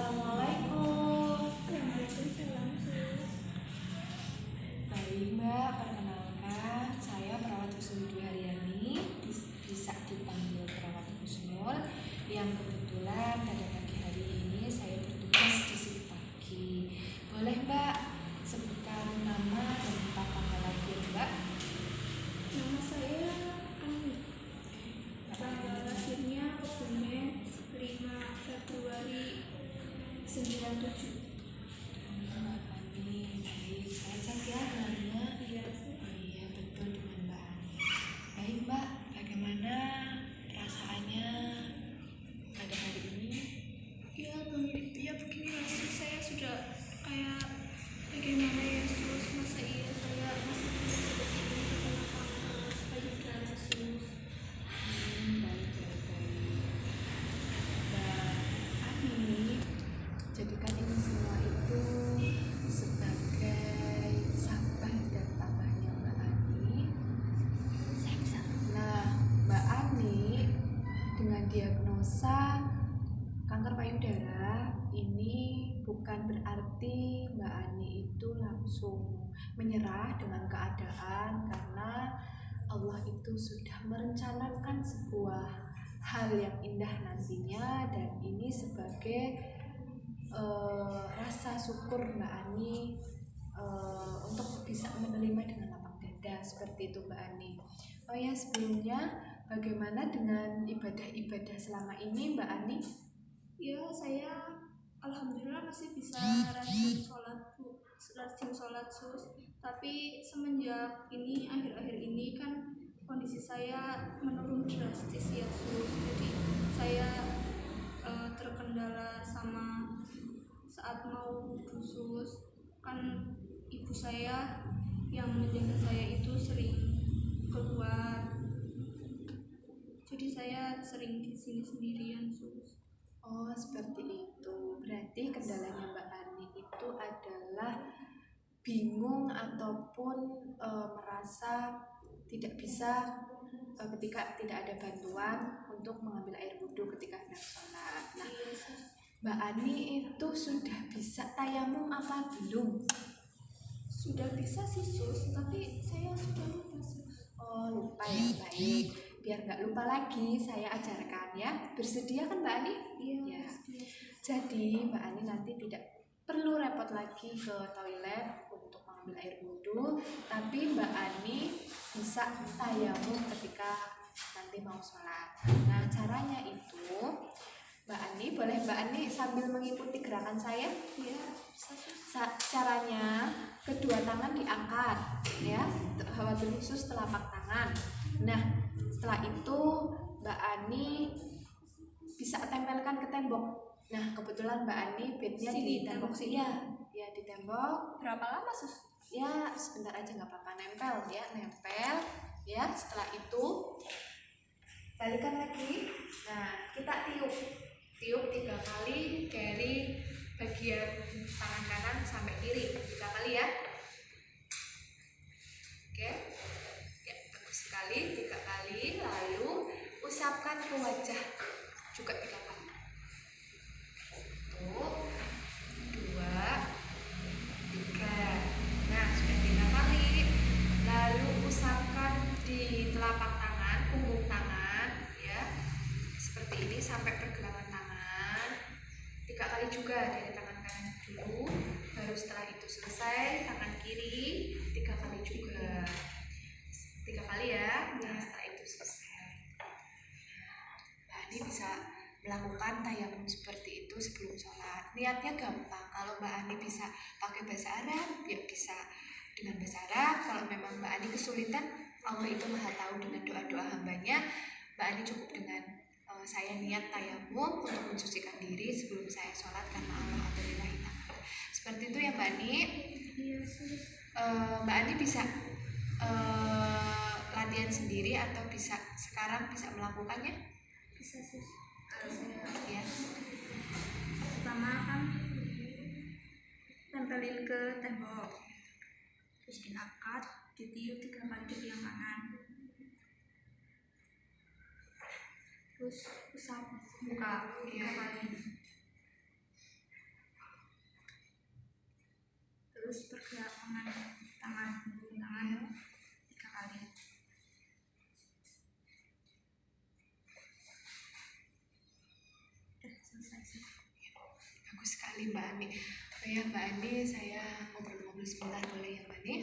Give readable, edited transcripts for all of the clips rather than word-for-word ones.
Assalamualaikum. Waalaikumsalam, sis. Baik Mbak, perkenalkan saya perawat Husnul Dwi Haryani, bisa dipanggil perawat Husnul, yang kebetulan pada pagi hari ini saya bertugas di shift pagi. Boleh Mbak sebutkan nama dan tanggal lahir Mbak? Nama saya Ani. Tanggal lahirnya Senin 5 Februari 97. Mbak Ani, baik, saya cek ya namanya. Iya, Iya betul dengan Mbak Ani. Baik Mbak, bagaimana perasaannya pada hari ini? ya beginilah sis, saya sudah kayak bagaimana ya sus, masa iya saya masih seperti ini kenapa payudara sus. Baik. Mbak Ani, jadikan ini semua itu sebagai sabar dan tabahnya Mbak Ani. Nah, Mbak Ani dengan diagnosa kanker payudara ini bukan berarti Mbak Ani itu langsung menyerah dengan keadaan, karena Allah itu sudah merencanakan sebuah hal yang indah nantinya, dan ini sebagai rasa syukur Mbak Ani untuk bisa menerima dengan lapang dada, seperti itu Mbak Ani. Oh ya, sebelumnya bagaimana dengan ibadah-ibadah selama ini Mbak Ani? Ya, saya alhamdulillah masih bisa rajin sholat sus. Tapi semenjak ini akhir-akhir ini kan kondisi saya menurun drastis ya sus. Jadi saya terkendala sama saat mau wudhu sus. Kan ibu saya yang menjaga saya itu sering keluar. Jadi saya sering di sini sendirian sus. Oh, seperti itu. Berarti kendalanya Mbak Ani itu adalah bingung ataupun merasa tidak bisa ketika tidak ada bantuan untuk mengambil air wudhu ketika hendak sholat. Nah, Mbak Ani itu sudah bisa tayamum apa belum? Sudah bisa sih sus, tapi saya sudah lupa sus. Oh, lupa ya, baik. Biar nggak lupa lagi, saya ajarkan ya. Bersedia kan Mbak Ani? Iya. Ya. Jadi Mbak Ani nanti tidak perlu repot lagi ke toilet untuk mengambil air wudhu, tapi Mbak Ani bisa tayamum ketika nanti mau sholat. Nah, caranya itu Mbak Ani, boleh Mbak Ani sambil mengikuti gerakan saya? Iya. Caranya kedua tangan diangkat ya, wabil khusus telapak tangan. Nah, setelah itu Mbak Ani bisa tempelkan ke tembok. Nah, kebetulan Mbak Ani bednya di tembok sini ya, di tembok. Berapa lama sus? Ya, sebentar aja nggak apa-apa, nempel ya. Setelah itu balikan lagi. Nah, kita tiup 3 kali dari bagian tangan kanan sampai kiri, 3 kali ya. Oke, ya, bagus sekali, 3 kali. Lalu usapkan ke wajah juga 3 kali. 1, 2, 3. Nah, sudah 3 kali. Lalu usapkan di telapak tangan, punggung tangan ya, seperti ini sampai pergelangan tangan. 3 kali juga dari tangan kanan dulu. Baru setelah itu selesai, tangan kiri 3 kali juga. 3 kali ya. Nah, setelah itu selesai. Nah, ini bisa melakukan tayamum seperti itu sebelum sholat. Niatnya gampang. Kalau Mbak Ani bisa pakai bahasa Arab, ya bisa dengan bahasa Arab. Kalau memang Mbak Ani kesulitan, Allah itu maha tahu dengan doa-doa hambanya. Mbak Ani cukup dengan saya niat tayamum untuk mensucikan diri sebelum saya sholat karena Allah adalah ta'ala. Seperti itu ya Mbak Ani. Iya sus. Mbak Ani bisa latihan sendiri atau bisa sekarang bisa melakukannya? Bisa sus. Ya. Pertama kan tempelin ke tembok, terus diangkat, ditiup 3 kali ke yang kanan, terus usap muka 3 kali. terus bergerak tangan 3 kali. Udah selesai sih. Bagus sekali Mbak Ani. Oh ya Mbak Ani, saya ngobrol-ngobrol sebentar boleh ya Mbak Ani?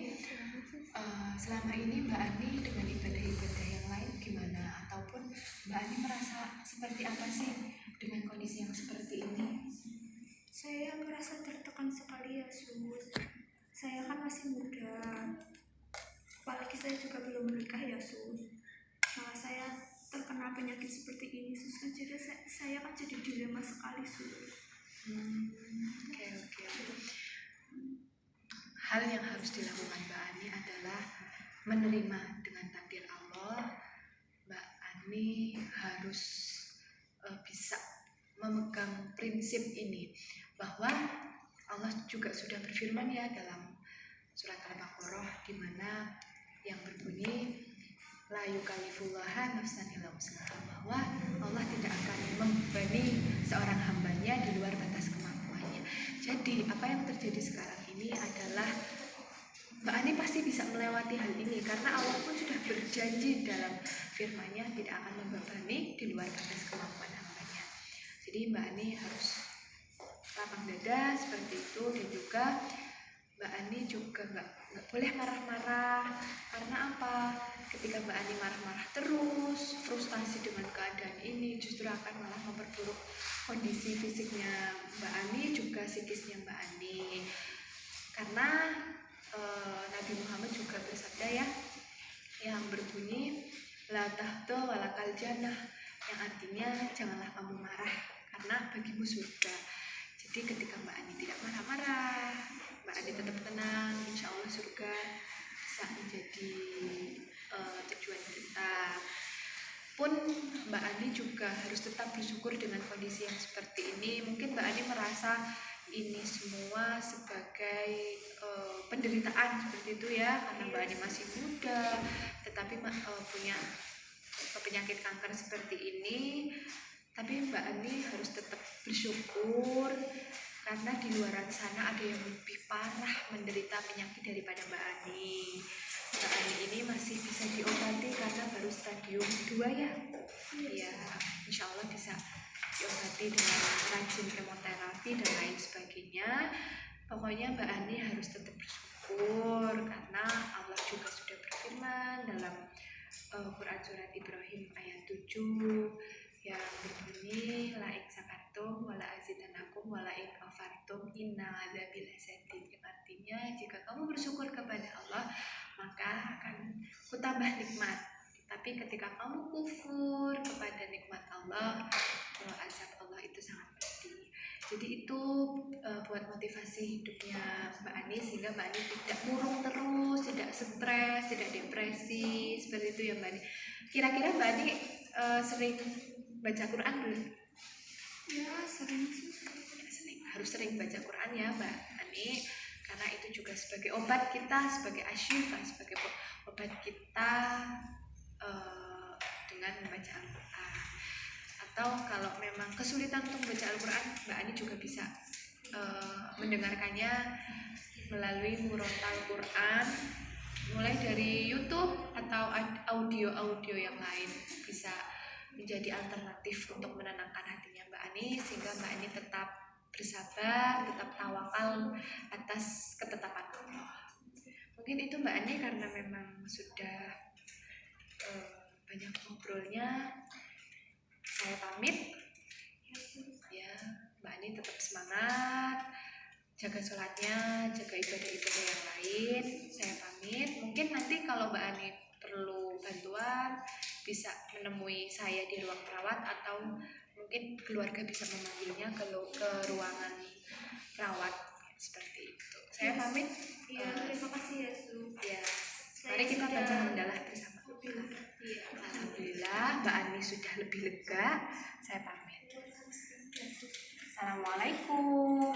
Selama ini Mbak Ani dengan ibadah-ibadah yang lain gimana? Ataupun Mbak Ani merasa seperti apa sih dengan kondisi yang seperti ini? Saya merasa tertekan sekali ya Sus. Saya kan masih muda, apalagi saya juga belum menikah ya Sus. Malah saya terkena penyakit seperti ini Sus, kan jadi saya kan jadi dilema sekali Sus. Oke. Hal yang harus dilakukan Mbak Ani adalah menerima dengan takdir Allah. Mbak Ani harus bisa memegang prinsip ini, bahwa Allah juga sudah berfirman ya dalam surat Al-Baqarah, di mana yang berbunyi la yukallifullaha nafsan illa wus'aha, bahwa Allah tidak akan membebani seorang hambanya di luar batas kemampuannya. Jadi apa yang terjadi sekarang ini adalah Mbak Ani pasti bisa melewati hal ini, karena Allah pun sudah berjanji dalam firman-Nya tidak akan membebani di luar batas kemampuan hambanya. Jadi Mbak Ani harus lapang dada seperti itu, dan juga Mbak Ani juga nggak boleh marah-marah. Karena apa? Ketika Mbak Ani marah-marah terus, frustasi dengan keadaan ini justru akan malah memperburuk kondisi fisiknya Mbak Ani, juga psikisnya Mbak Ani. Karena Nabi Muhammad juga bersabda ya, yang berbunyi la tahto walakal jannah, yang artinya janganlah kamu marah karena bagimu surga. Jadi ketika Mbak Ani tidak marah-marah, Mbak Ani tetap tenang, insya Allah surga bisa menjadi tujuan kita. Pun Mbak Ani juga harus tetap bersyukur dengan kondisi yang seperti ini. Mungkin Mbak Ani merasa ini semua sebagai penderitaan seperti itu ya, karena Mbak Ani masih muda, tetapi punya penyakit kanker seperti ini. Tapi Mbak Ani harus tetap bersyukur, karena di luar sana ada yang lebih parah menderita penyakit daripada Mbak Ani. Mbak Ani ini masih bisa diobati karena baru stadium 2 ya. Iya, insya Allah bisa diobati dengan rajin kemoterapi dan lain sebagainya. Pokoknya Mbak Ani harus tetap bersyukur, karena Allah juga sudah berfirman dalam Quran surat Ibrahim ayat 7 yang berbunyi la in sakartum wala azidannakum wala in kafartum inna adzabi lasyadid, yang artinya jika kamu bersyukur kepada Allah maka akan kutambah nikmat, tapi ketika kamu kufur kepada nikmat Allah, azab Allah itu sangat pedih. Jadi itu buat motivasi hidupnya Mbak Ani, sehingga Mbak Ani tidak murung terus, tidak stres, tidak depresi, seperti itu ya Mbak Ani. Kira-kira Mbak Ani sering baca Quran belum? Ya sering sih. Harus sering baca Quran ya Mbak Ani, karena itu juga sebagai obat kita, sebagai asyifa, sebagai obat kita dengan membaca Al-Quran. Atau kalau memang kesulitan untuk membaca Al-Quran, Mbak Ani juga bisa mendengarkannya melalui Murotal Quran, mulai dari YouTube atau audio-audio yang lain, bisa menjadi alternatif untuk menenangkan hatinya Mbak Ani, sehingga Mbak Ani tetap bersabar, tetap tawakal atas ketetapan Allah. Mungkin itu Mbak Ani, karena memang sudah banyak ngobrolnya, saya pamit ya. Mbak Ani tetap semangat, jaga sholatnya, jaga ibadah-ibadah yang lain. Saya pamit. Mungkin nanti kalau Mbak Ani perlu bantuan bisa menemui saya di ruang perawat, atau mungkin keluarga bisa memanggilnya ke ruangan perawat, seperti itu. Saya pamit. Ya, terima kasih ya Su. Ya, mari kita baca hamdalah bersama. Alhamdulillah Mbak Ani sudah lebih lega. Saya pamit. Assalamualaikum.